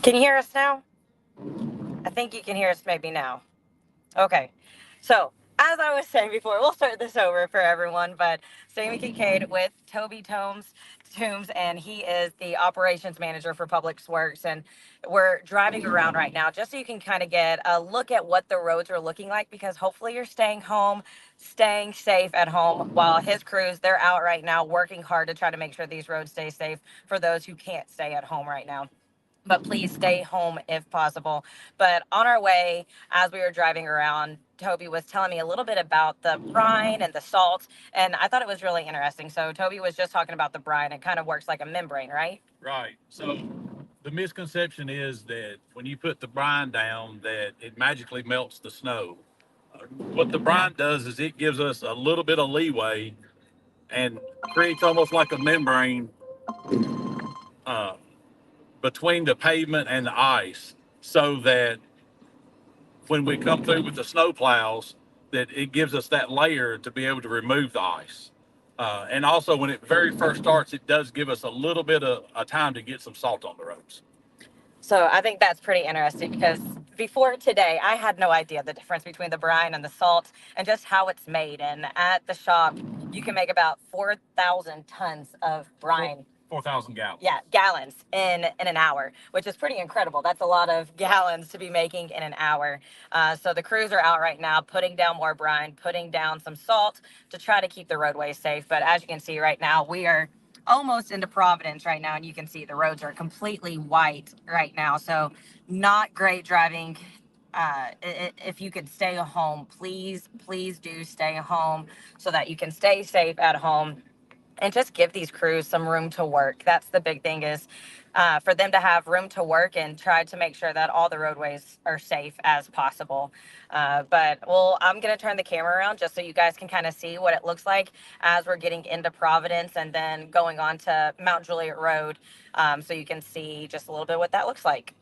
Can you hear us now? I think you can hear us maybe now. Okay. So, as I was saying before, we'll start this over for everyone, but Sammy Kincaid with Toby Toombs, and he is the operations manager for Public Works. And we're driving around right now just so you can kind of get a look at what the roads are looking like because hopefully you're staying home, staying safe at home while his crews, they're out right now working hard to try to make sure these roads stay safe for those who can't stay at home right now, but please stay home if possible. But on our way, as we were driving around, Toby was telling me a little bit about the brine and the salt, and I thought it was really interesting. So Toby was just talking about the brine. It kind of works like a membrane, right? Right. So the misconception is that when you put the brine down, that it magically melts the snow. What the brine does is it gives us a little bit of leeway and creates almost like a membrane uh, between the pavement and the ice, so that when we come through with the snow plows, that it gives us that layer to be able to remove the ice. And also, when it very first starts, it does give us a little bit of a time to get some salt on the roads. So I think that's pretty interesting because before today, I had no idea the difference between the brine and the salt and just how it's made. And at the shop, you can make about 4,000 tons of brine. 4,000 gallons. Yeah, gallons in an hour, which is pretty incredible. That's a lot of gallons to be making in an hour. So the crews are out right now putting down more brine, putting down some salt to try to keep the roadway safe. But as you can see right now, we are almost into Providence right now, and you can see the roads are completely white right now. So not great driving. If you could stay home, please do stay home so that you can stay safe at home and just give these crews some room to work. That's the big thing is for them to have room to work and try to make sure that all the roadways are safe as possible. But I'm going to turn the camera around just so you guys can kind of see what it looks like as we're getting into Providence and then going on to Mount Juliet Road, so you can see just a little bit what that looks like.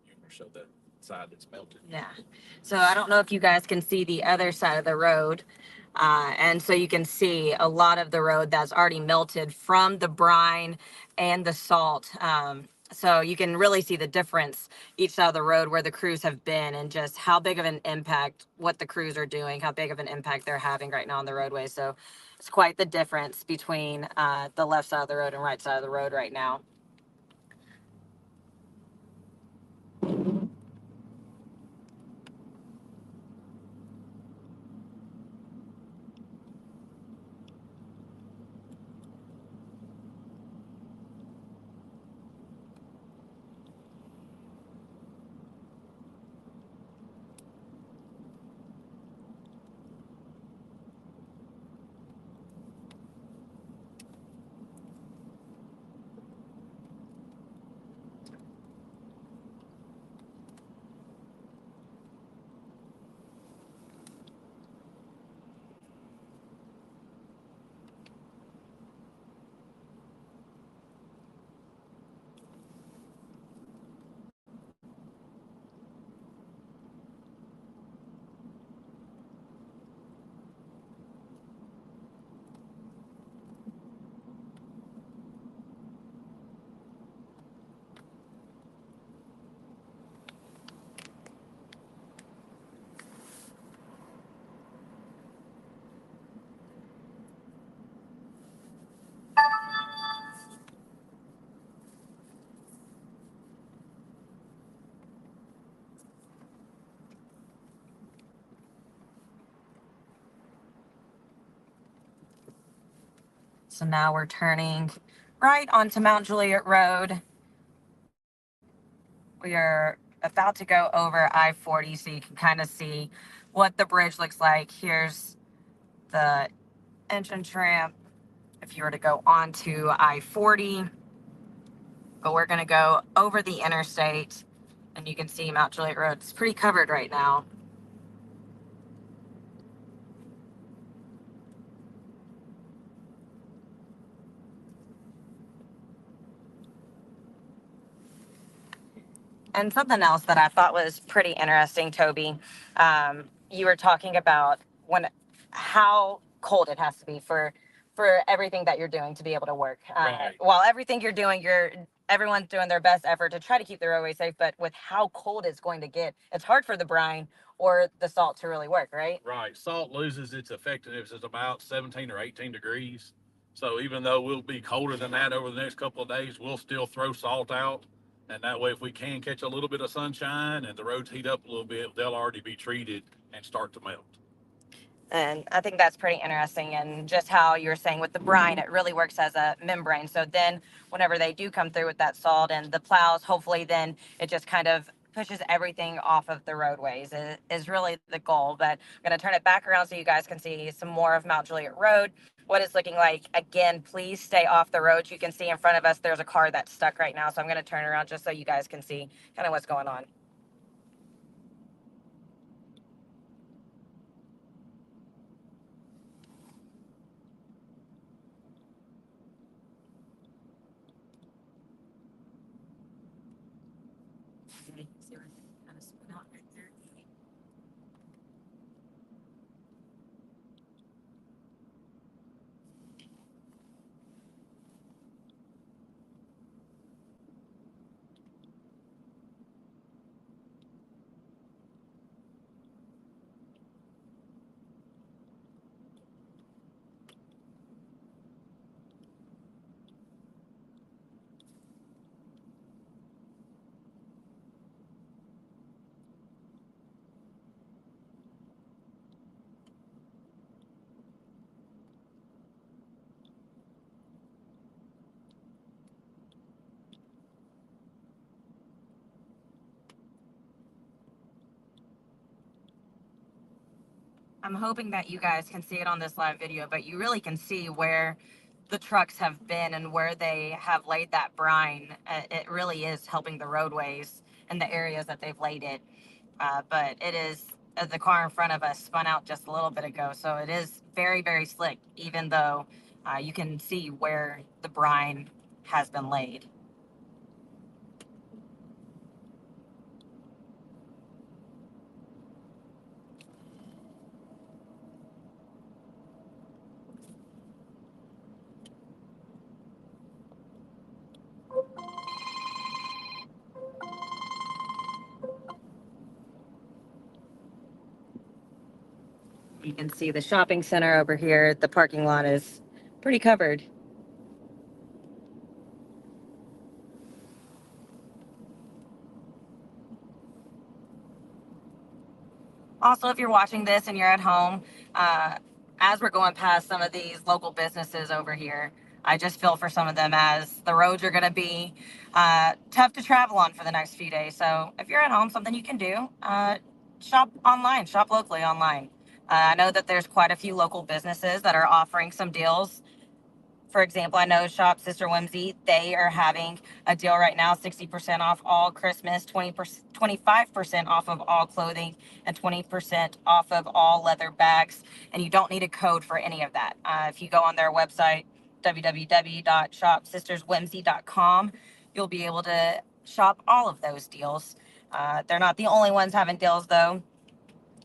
You can show that side that's melted. Yeah. So I don't know if you guys can see the other side of the road. And so you can see a lot of the road that's already melted from the brine and the salt. So you can really see the difference each side of the road where the crews have been and just how big of an impact what the crews are doing, how big of an impact they're having right now on the roadway. So it's quite the difference between the left side of the road and right side of the road right now. So now we're turning right onto Mount Juliet Road. We are about to go over I-40 so you can kind of see what the bridge looks like. Here's the entrance ramp if you were to go onto I-40. But we're going to go over the interstate, and you can see Mount Juliet Road. It's pretty covered right now. And something else that I thought was pretty interesting, Toby, you were talking about when how cold it has to be for everything that you're doing to be able to work. Right. While everything you're doing, everyone's doing their best effort to try to keep the roadway safe, but with how cold it's going to get, it's hard for the brine or the salt to really work, right? Right. Salt loses its effectiveness at about 17 or 18 degrees. So even though we'll be colder than that over the next couple of days, we'll still throw salt out. And that way, if we can catch a little bit of sunshine and the roads heat up a little bit, they'll already be treated and start to melt. And I think that's pretty interesting. And just how you were saying with the brine, it really works as a membrane. So then, whenever they do come through with that salt and the plows, hopefully, then it just kind of pushes everything off of the roadways, is really the goal. But I'm going to turn it back around so you guys can see some more of Mount Juliet Road, what it's looking like. Again, please stay off the road. You can see in front of us, there's a car that's stuck right now. So I'm going to turn around just so you guys can see kind of what's going on. See where it kind of spin out right there. I'm hoping that you guys can see it on this live video, but you really can see where the trucks have been and where they have laid that brine. It really is helping the roadways and the areas that they've laid it. But it is, the car in front of us spun out just a little bit ago. So it is very, very slick, even though you can see where the brine has been laid. You can see the shopping center over here. The parking lot is pretty covered. Also, if you're watching this and you're at home, uh, as we're going past some of these local businesses over here, I just feel for some of them as the roads are going to be tough to travel on for the next few days. So if you're at home, something you can do, shop online, shop locally online. I know that there's quite a few local businesses that are offering some deals. For example, I know Shop Sister Whimsy, they are having a deal right now, 60% off all Christmas, 20%, 25% off of all clothing, and 20% off of all leather bags. And you don't need a code for any of that. If you go on their website, www.shopsisterswhimsy.com, you'll be able to shop all of those deals. They're not the only ones having deals, though.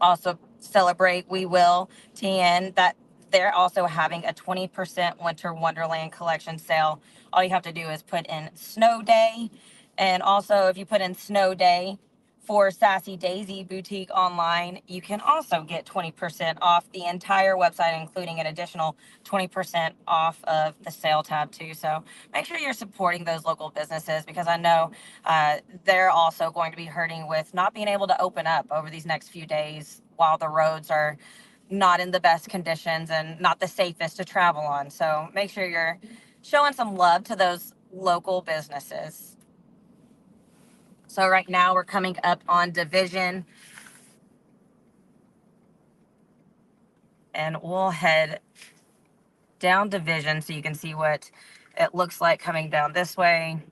Also celebrate We Will TN, that they're also having a 20% Winter Wonderland collection sale. All you have to do is put in Snow Day. And also, if you put in Snow Day for Sassy Daisy Boutique online, you can also get 20% off the entire website, including an additional 20% off of the sale tab, too. So make sure you're supporting those local businesses, because I know they're also going to be hurting with not being able to open up over these next few days while the roads are not in the best conditions and not the safest to travel on. So make sure you're showing some love to those local businesses. So right now we're coming up on Division, and we'll head down Division so you can see what it looks like coming down this way.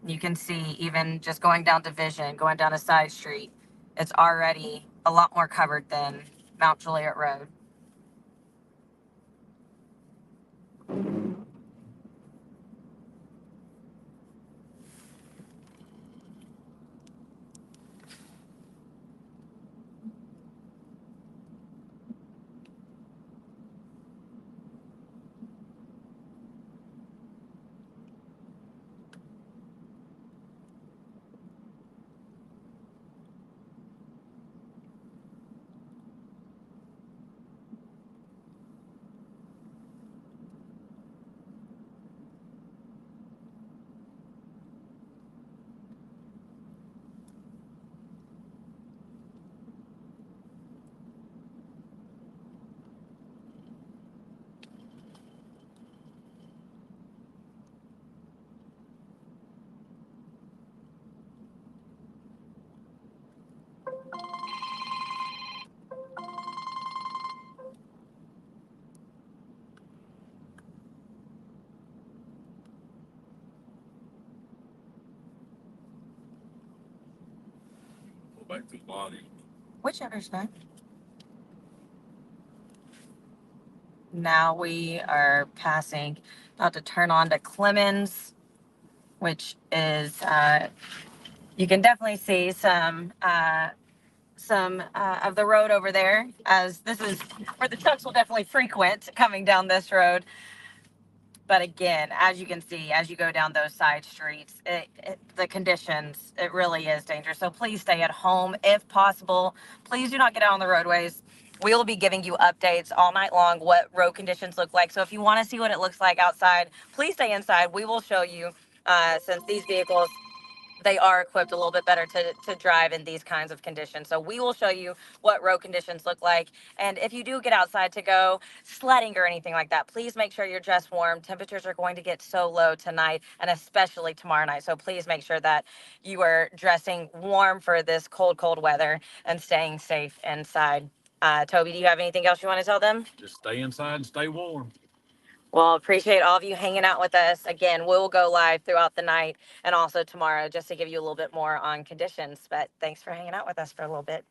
You can see even just going down Division, going down a side street, it's already a lot more covered than Mount Juliet Road. Go back to the body. Whichever's fine. Now we are passing, about to turn on to Clemens, which is, you can definitely see some of the road over there, as this is where the trucks will definitely frequent coming down this road. But again, as you can see, as you go down those side streets, the conditions, it really is dangerous. So please stay at home if possible. Please do not get out on the roadways. We will be giving you updates all night long what road conditions look like. So if you want to see what it looks like outside, please stay inside. We will show you, since these vehicles, they are equipped a little bit better to drive in these kinds of conditions. So we will show you what road conditions look like. And if you do get outside to go sledding or anything like that, please make sure you're dressed warm. Temperatures are going to get so low tonight and especially tomorrow night. So please make sure that you are dressing warm for this cold, cold weather and staying safe inside. Toby, do you have anything else you want to tell them? Just stay inside and stay warm. Well, appreciate all of you hanging out with us. Again, we'll go live throughout the night and also tomorrow just to give you a little bit more on conditions. But thanks for hanging out with us for a little bit.